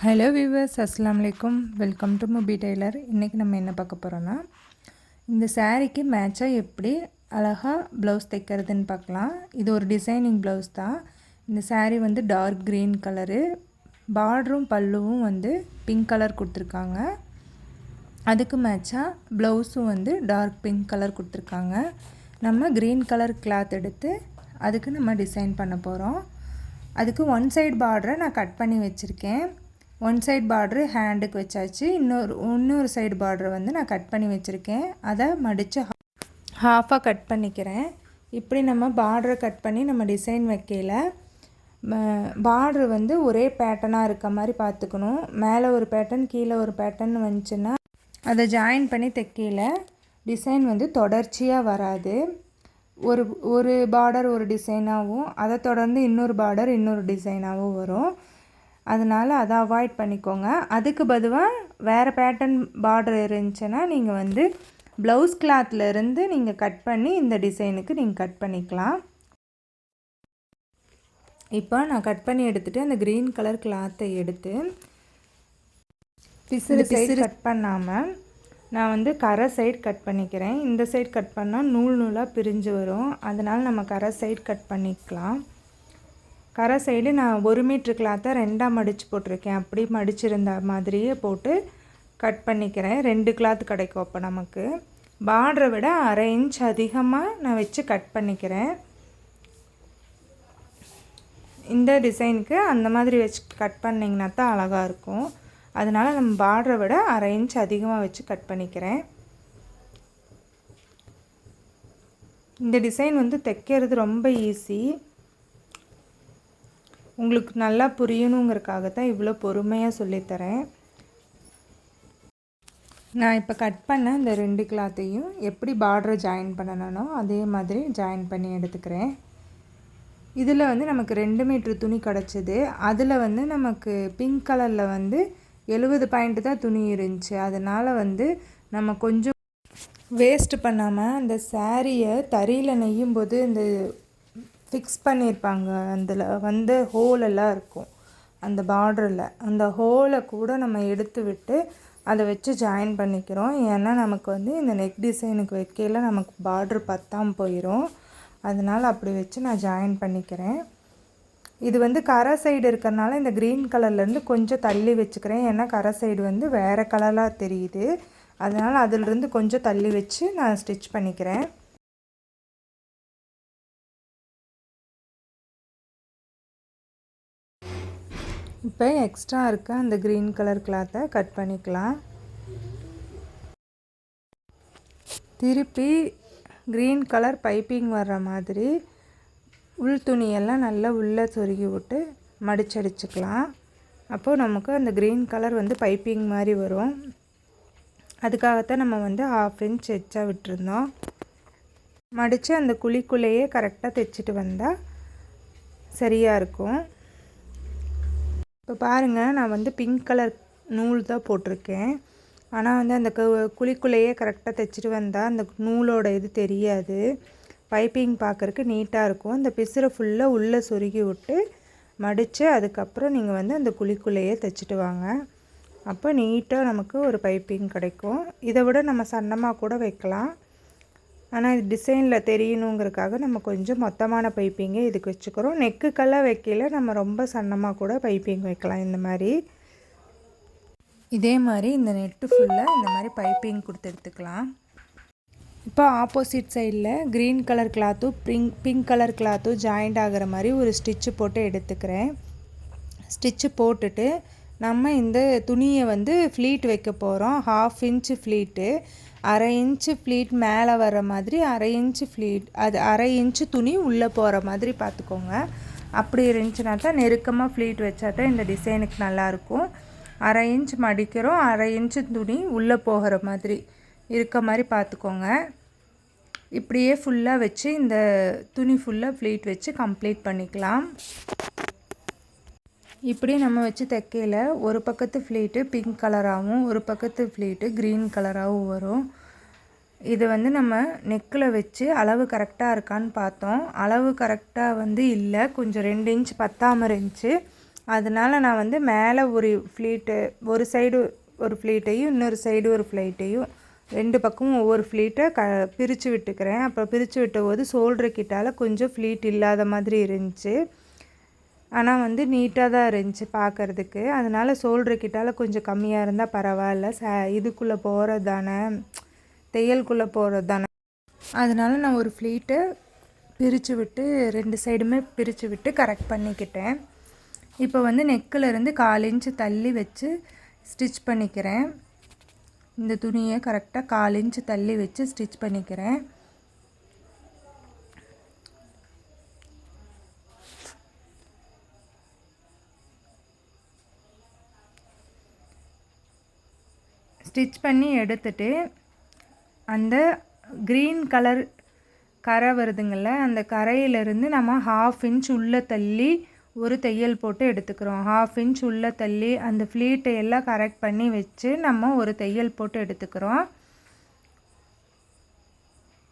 Hello viewers, அஸ்ஸலாமு அலைக்கும். Welcome to Mubi tailor. இன்றைக்கி நம்ம என்ன பார்க்க போகிறோன்னா, இந்த சாரீக்கு மேட்சாக எப்படி அழகாக ப்ளவுஸ் தைக்கிறதுன்னு பார்க்கலாம். இது ஒரு டிசைனிங் ப்ளவுஸ் தான். இந்த சாரீ வந்து டார்க் க்ரீன் கலரு, பார்டரும் பல்லுவும் வந்து பிங்க் கலர் கொடுத்துருக்காங்க. அதுக்கு மேட்சாக ப்ளவுஸும் வந்து டார்க் பிங்க் கலர் கொடுத்துருக்காங்க. நம்ம க்ரீன் கலர் கிளாத் எடுத்து அதுக்கு நம்ம டிசைன் பண்ண போகிறோம். அதுக்கு ஒன் சைடு பார்டரை நான் கட் பண்ணி வச்சுருக்கேன். ஒன் சைடு பார்ட்ரு ஹேண்டுக்கு வச்சாச்சு. இன்னொரு சைடு பார்ட்ரு வந்து நான் கட் பண்ணி வச்சுருக்கேன். அதை மடித்து ஹாஃபாக கட் பண்ணிக்கிறேன். இப்படி நம்ம பார்டரை கட் பண்ணி நம்ம டிசைன் வைக்கல, பார்ட்ரு வந்து ஒரே பேட்டர்னாக இருக்க மாதிரி பார்த்துக்கணும். மேலே ஒரு பேட்டர்ன் கீழே ஒரு பேட்டர்ன் வந்துச்சுன்னா அதை ஜாயின் பண்ணி தைக்கல டிசைன் வந்து தொடர்ச்சியாக வராது. ஒரு பார்டர் ஒரு டிசைனாகவும், அதை தொடர்ந்து இன்னொரு பார்டர் இன்னொரு டிசைனாகவும் வரும். அதனால் அதை அவாய்ட் பண்ணிக்கோங்க. அதுக்கு பதிலாக வேறு பேட்டர்ன் பார்டர் இருந்துச்சுன்னா நீங்கள் வந்து ப்ளவுஸ் கிளாத்லேருந்து நீங்கள் கட் பண்ணி இந்த டிசைனுக்கு நீங்கள் கட் பண்ணிக்கலாம். இப்போ நான் கட் பண்ணி எடுத்துகிட்டு அந்த க்ரீன் கலர் கிளாத்தை எடுத்து பிசுறு சைடு கட் பண்ணாமல் நான் வந்து கரை சைடு கட் பண்ணிக்கிறேன். இந்த சைடு கட் பண்ணால் நூலாக பிரிஞ்சு வரும். அதனால் நம்ம கரை சைடு கட் பண்ணிக்கலாம். கரை சைடு நான் 1 மீட்ரு கிளாத்தை 2ஆக மடித்து போட்டிருக்கேன். அப்படி மடிச்சிருந்த மாதிரியே போட்டு கட் பண்ணிக்கிறேன். 2 கிளாத் கிடைக்கும். அப்போ நமக்கு பார்டரை விட 1/2 இன்ச் அதிகமாக நான் வச்சு கட் பண்ணிக்கிறேன். இந்த டிசைனுக்கு அந்த மாதிரி வச்சு கட் பண்ணிங்கன்னா தான் அழகாக இருக்கும். அதனால் நம்ம பார்டரை விட 1/2 இன்ச் அதிகமாக வச்சு கட் பண்ணிக்கிறேன். இந்த டிசைன் வந்து தைக்கிறது ரொம்ப ஈஸி. உங்களுக்கு நல்லா புரியணுங்கிறதுக்காக தான் இவ்வளோ பொறுமையாக சொல்லித்தரேன். நான் இப்போ கட் பண்ண இந்த 2 கிளாத்தையும் எப்படி பார்டரை ஜாயின் பண்ணனோ அதே மாதிரி ஜாயின் பண்ணி எடுத்துக்கிறேன். இதில் வந்து நமக்கு 2 மீட்ரு துணி கிடச்சிது. அதில் வந்து நமக்கு பிங்க் கலரில் வந்து 70 பாயிண்ட் தான் துணி இருந்துச்சு. அதனால் வந்து நம்ம கொஞ்சம் வேஸ்ட் பண்ணாமல் அந்த சாரியை தறியில் நெய்யும் போது இந்த ஃபிக்ஸ் பண்ணியிருப்பாங்க, அதில் வந்து ஹோலெல்லாம் இருக்கும் அந்த பார்டரில். அந்த ஹோலை கூட நம்ம எடுத்து விட்டு அதை வச்சு ஜாயின் பண்ணிக்கிறோம். ஏன்னா நமக்கு வந்து இந்த நெக் டிசைனுக்கு வைக்கையில் நமக்கு பார்டர் பத்தாமல் போயிடும். அதனால் அப்படி வச்சு நான் ஜாயின் பண்ணிக்கிறேன். இது வந்து கரை சைடு இருக்கிறனால இந்த க்ரீன் கலர்லேருந்து கொஞ்சம் தள்ளி வச்சுக்கிறேன். ஏன்னா கரை சைடு வந்து வேறு கலராக தெரியுது. அதனால் அதிலிருந்து கொஞ்சம் தள்ளி வச்சு நான் ஸ்டிச் பண்ணிக்கிறேன். இப்போ எக்ஸ்ட்ரா இருக்க அந்த க்ரீன் கலர் கிளாத்தை கட் பண்ணிக்கலாம். திருப்பி க்ரீன் கலர் பைப்பிங் வர்ற மாதிரி உள் துணியெல்லாம் நல்லா உள்ளே சொருகி விட்டு மடிச்சடிச்சுக்கலாம். அப்போது நமக்கு அந்த க்ரீன் கலர் வந்து பைப்பிங் மாதிரி வரும். அதுக்காகத்தான் நம்ம வந்து 1/2 இன்ச் எச்சா விட்டுருந்தோம். மடித்து அந்த குழிக்குள்ளேயே கரெக்டாக தைச்சிட்டு வந்தால் சரியாக இருக்கும். இப்போ பாருங்கள், நான் வந்து பிங்க் கலர் நூல் தான் போட்டிருக்கேன். ஆனால் வந்து அந்த குழிக்குள்ளேயே கரெக்டாக தைச்சிட்டு வந்தால் அந்த நூலோட இது தெரியாது. பைப்பிங் பார்க்குறக்கு நீட்டாக இருக்கும். அந்த பிசுரை ஃபுல்லாக உள்ளே சொருகி விட்டு மடித்து அதுக்கப்புறம் நீங்கள் வந்து அந்த குழிக்குள்ளேயே தைச்சிட்டு வாங்க. அப்போ நீட்டாக நமக்கு ஒரு பைப்பிங் கிடைக்கும். இதை விட நம்ம சன்னமாக கூட வைக்கலாம். ஆனால் இது டிசைனில் தெரியணுங்கிறதுக்காக நம்ம கொஞ்சம் மொத்தமான பைப்பிங்கை இதுக்கு வச்சுக்கிறோம். நெக்குக்கெல்லாம் வைக்கல நம்ம ரொம்ப சன்னமாக கூட பைப்பிங் வைக்கலாம். இந்த மாதிரி இதே மாதிரி இந்த நெட்டு ஃபுல்லாக இந்த மாதிரி பைப்பிங் கொடுத்து எடுத்துக்கலாம். இப்போ ஆப்போசிட் சைடில் க்ரீன் கலர் கிளாத்தும் பிங்க் கலர் கிளாத்தும் ஜாயிண்ட் ஆகிற மாதிரி ஒரு ஸ்டிச்சு போட்டு எடுத்துக்கிறேன். ஸ்டிச்சு போட்டுட்டு நம்ம இந்த துணியை வந்து ஃப்ளீட் வைக்க போகிறோம். 1/2 இன்ச்சு ஃப்ளீட்டு, 1/2 இன்ச்சு ஃப்ளீட் மேலே வர மாதிரி, 1/2 இன்ச்சு ஃப்ளீட், அது 1/2 இன்ச்சு துணி உள்ளே போகிற மாதிரி பார்த்துக்கோங்க. அப்படி இருந்துச்சுன்னா தான் நெருக்கமாக ஃப்ளீட் வச்சா தான் இந்த டிசைனுக்கு நல்லாயிருக்கும். 1/2 இன்ச் மடிக்கிறோம், 1/2 இன்ச்சு துணி உள்ளே போகிற மாதிரி இருக்க மாதிரி பார்த்துக்கோங்க. இப்படியே ஃபுல்லாக வச்சு இந்த துணி ஃபுல்லாக ஃப்ளீட் வச்சு கம்ப்ளீட் பண்ணிக்கலாம். இப்படி நம்ம வச்சு தைக்கையில் ஒரு பக்கத்து ஃப்ளீட்டு பிங்க் கலராகவும் ஒரு பக்கத்து ஃப்ளீட்டு க்ரீன் கலராகவும் வரும். இது வந்து நம்ம நெக்கில் வச்சு அளவு கரெக்டாக இருக்கான்னு பார்த்தோம். அளவு கரெக்டாக வந்து இல்லை, கொஞ்சம் 2 இன்ச் பத்தாமல் இருந்துச்சு. அதனால் நான் வந்து மேலே ஒரு ஃப்ளீட்டு ஒரு சைடு ஒரு ஃப்ளீட்டையும் இன்னொரு சைடு ஒரு ஃப்ளைட்டையும் 2 பக்கமும் ஒவ்வொரு ஃப்ளீட்டை பிரித்து விட்டுக்கிறேன். அப்புறம் பிரித்து விட்ட போது ஷோல்டர் கிட்டால் கொஞ்சம் ஃப்ளீட் இல்லாத மாதிரி இருந்துச்சு. ஆனால் வந்து நீட்டாக தான் இருந்துச்சு பார்க்குறதுக்கு. அதனால் ஷோல்டர் கிட்டால் கொஞ்சம் கம்மியாக இருந்தால் பரவாயில்ல, இதுக்குள்ளே போகிறது தானே, தையலுக்குள்ளே போகிறது தானே. அதனால் நான் ஒரு ஃப்ளீட்டை பிரித்து விட்டு 2 சைடுமே பிரித்து விட்டு கரெக்ட் பண்ணிக்கிட்டேன். இப்போ வந்து நெக்கிலேருந்து 1/4 இன்ச்சு தள்ளி வச்சு ஸ்டிச் பண்ணிக்கிறேன். இந்த துணியை கரெக்டாக 1/4 இன்ச்சு தள்ளி வச்சு ஸ்டிச் பண்ணிக்கிறேன். ஸ்டிச் பண்ணி எடுத்துட்டு அந்த க்ரீன் கலர் கரை வருதுங்கள, அந்த கரையிலேருந்து நம்ம 1/2 இன்ச் உள்ளே தள்ளி ஒரு தையல் போட்டு எடுத்துக்கிறோம். 1/2 இன்ச் உள்ளே தள்ளி அந்த ஃப்ளீட்டை எல்லாம் கரெக்ட் பண்ணி வச்சு நம்ம ஒரு தையல் போட்டு எடுத்துக்கிறோம்.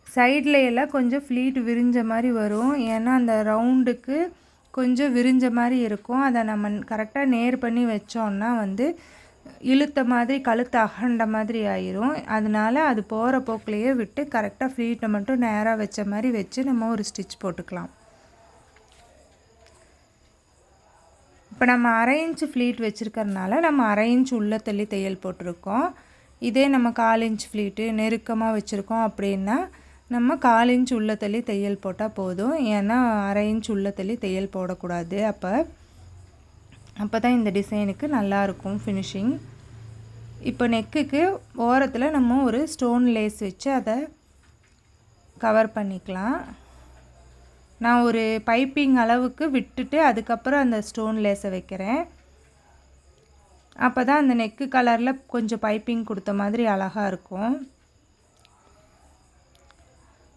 சைடில் எல்லாம் கொஞ்சம் ஃப்ளீட் விரிஞ்ச மாதிரி வரும். ஏன்னா அந்த ரவுண்டுக்கு கொஞ்சம் விரிஞ்ச மாதிரி இருக்கும். அதை நம்ம கரெக்டாக நேர் பண்ணி வச்சோன்னா வந்து இழுத்த மாதிரி கழுத்து அகண்ட மாதிரி ஆயிரும். அதனால் அது போகிற போக்கிலேயே விட்டு கரெக்டாக ஃப்ளீட்டை மட்டும் நேராக வச்ச மாதிரி வச்சு நம்ம ஒரு ஸ்டிச் போட்டுக்கலாம். இப்போ நம்ம 1/2 இன்ச்சு ஃப்ளீட் வச்சுருக்கறனால நம்ம 1/2 இன்ச் உள்ளே தள்ளி தையல் போட்டிருக்கோம். இதே நம்ம 1/4 இன்ச் ஃப்ளீட்டு நெருக்கமாக வச்சுருக்கோம் அப்படின்னா நம்ம 1/4 இன்ச் உள்ளே தள்ளி தையல் போட்டால் போதும். ஏன்னா 1/2 இன்ச் உள்ளே தள்ளி தையல் போடக்கூடாது. அப்போ தான் இந்த டிசைனுக்கு நல்லாயிருக்கும் ஃபினிஷிங். இப்போ நெக்குக்கு ஓரத்தில் நம்ம ஒரு ஸ்டோன் லேஸ் வச்சு அதை கவர் பண்ணிக்கலாம். நான் ஒரு பைப்பிங் அளவுக்கு விட்டுட்டு அதுக்கப்புறம் அந்த ஸ்டோன் லேஸை வைக்கிறேன். அப்போ தான் அந்த நெக்கு கலரில் கொஞ்சம் பைப்பிங் கொடுத்த மாதிரி அழகாக இருக்கும்.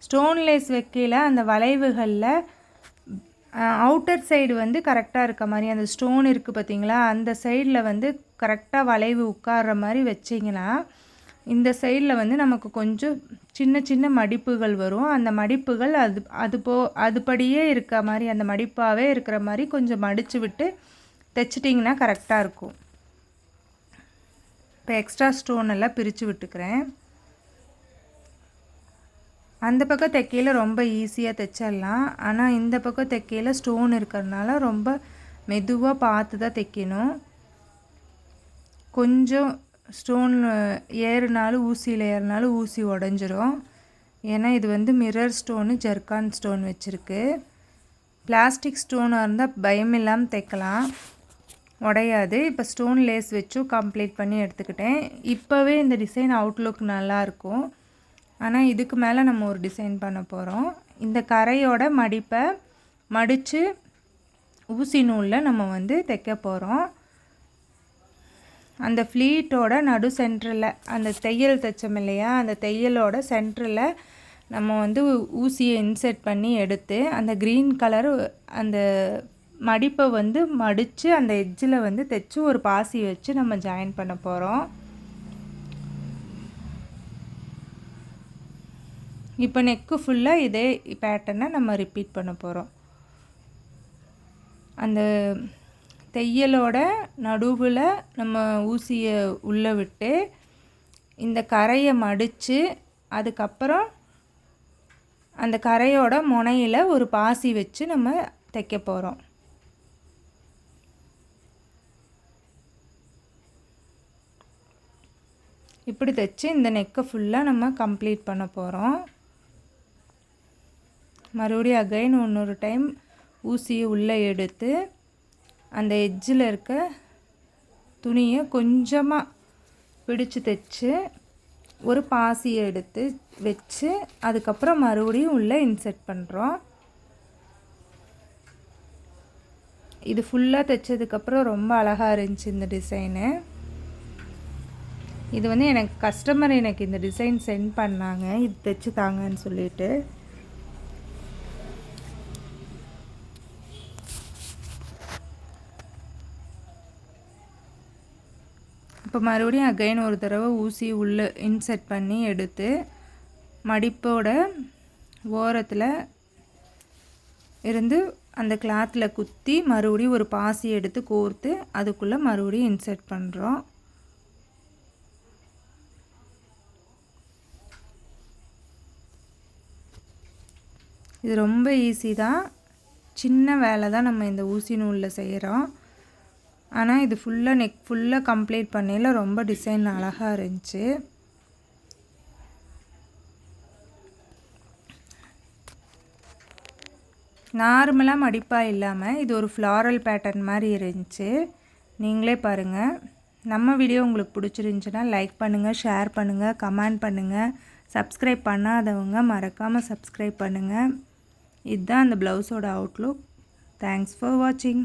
ஸ்டோன் லேஸ் வைக்கையில் அந்த வளைவுகளில் அவுட்டர் சைடு வந்து கரெக்டாக இருக்க மாதிரி, அந்த ஸ்டோன் இருக்குது பார்த்திங்களா, அந்த சைடில் வந்து கரெக்டாக வளைவு உட்கார்ற மாதிரி வச்சிங்கன்னா இந்த சைடில் வந்து நமக்கு கொஞ்சம் சின்ன சின்ன மடிப்புகள் வரும். அந்த மடிப்புகள் அதுபடியே இருக்க மாதிரி, அந்த மடிப்பாகவே இருக்கிற மாதிரி கொஞ்சம் மடித்து விட்டு தைச்சிட்டிங்கன்னா கரெக்டாக இருக்கும். இப்போ எக்ஸ்ட்ரா ஸ்டோன் எல்லாம் பிரித்து விட்டுக்கிறேன். அந்த பக்கம் தைக்கையில் ரொம்ப ஈஸியாக தைச்சிடலாம். ஆனால் இந்த பக்கம் தைக்கையில் ஸ்டோன் இருக்கிறதுனால ரொம்ப மெதுவாக பார்த்து தான் தைக்கணும். கொஞ்சம் ஸ்டோன் ஏறுனாலும் ஊசியில் ஏறினாலும் ஊசி உடஞ்சிரும். ஏன்னா இது வந்து மிரர் ஸ்டோனு ஜர்கான் ஸ்டோன் வச்சுருக்கு. பிளாஸ்டிக் ஸ்டோனாக இருந்தால் பயம் இல்லாமல் தைக்கலாம், உடையாது. இப்போ ஸ்டோன் லேஸ் வச்சும் கம்ப்ளீட் பண்ணி எடுத்துக்கிட்டேன். இப்போவே இந்த டிசைன் அவுட்லுக் நல்லாயிருக்கும். ஆனால் இதுக்கு மேலே நம்ம ஒரு டிசைன் பண்ண போகிறோம். இந்த கரையோட மடிப்பை மடித்து ஊசி நூலில் நம்ம வந்து தைக்க போகிறோம். அந்த ஃப்ளீட்டோட நடு சென்டரில் அந்த தையல் தைச்சோம் இல்லையா, அந்த தையலோட சென்டரில் நம்ம வந்து ஊசியை இன்செர்ட் பண்ணி எடுத்து அந்த க்ரீன் கலர் அந்த மடிப்பை வந்து மடித்து அந்த எட்ஜில் வந்து தைச்சி ஒரு பாசி வச்சு நம்ம ஜாயின் பண்ண போகிறோம். இப்போ நெக்கு ஃபுல்லாக இதே பேட்டர்னை நம்ம ரிப்பீட் பண்ண போகிறோம். அந்த தையலோட நடுவில் நம்ம ஊசியை உள்ளே விட்டு இந்த கரையை மடித்து அதுக்கப்புறம் அந்த கரையோட முனையில் ஒரு பாசி வச்சு நம்ம தைக்க போகிறோம். இப்படி தைச்சு இந்த நெக்கை ஃபுல்லாக நம்ம கம்ப்ளீட் பண்ண போகிறோம். மறுபடியும் அகைன் இன்னொரு டைம் ஊசியை உள்ளே எடுத்து அந்த எட்ஜில் இருக்க துணியை கொஞ்சமாக பிடிச்சு தைச்சு ஒரு பாசியை எடுத்து வச்சு அதுக்கப்புறம் மறுபடியும் உள்ளே இன்செர்ட் பண்ணுறோம். இது ஃபுல்லாக தைச்சதுக்கப்புறம் ரொம்ப அழகாக இருந்துச்சு இந்த டிசைனு. இது வந்து எனக்கு கஸ்டமர் எனக்கு இந்த டிசைன் சென்ட் பண்ணாங்க, இது தைச்சு தாங்கன்னு சொல்லிட்டு. இப்போ மறுபடியும் அகைன் ஒரு தடவை ஊசி உள்ளே இன்செர்ட் பண்ணி எடுத்து மடிப்போட ஓரத்தில் இருந்து அந்த கிளாத்தில் குத்தி மறுபடியும் ஒரு பாசி எடுத்து கோர்த்து அதுக்குள்ளே மறுபடியும் இன்சர்ட் பண்ணுறோம். இது ரொம்ப ஈஸி தான். சின்ன வேலை தான் நம்ம இந்த ஊசி நூலில் செய்கிறோம். ஆனால் இது ஃபுல்லாக நெக் ஃபுல்லாக கம்ப்ளீட் பண்ணையில் ரொம்ப டிசைன் அழகாக இருந்துச்சு. நார்மலாக மடிப்பாக இல்லாமல் இது ஒரு ஃப்ளாரல் பேட்டர்ன் மாதிரி இருந்துச்சு. நீங்களே பாருங்கள். நம்ம வீடியோ உங்களுக்கு பிடிச்சிருந்துச்சுன்னா லைக் பண்ணுங்கள், ஷேர் பண்ணுங்கள், கமெண்ட் பண்ணுங்கள். சப்ஸ்கிரைப் பண்ணாதவங்க மறக்காமல் சப்ஸ்கிரைப் பண்ணுங்கள். இதுதான் அந்த ப்ளவுஸோட அவுட்லுக். தேங்க்ஸ் ஃபார் வாட்சிங்.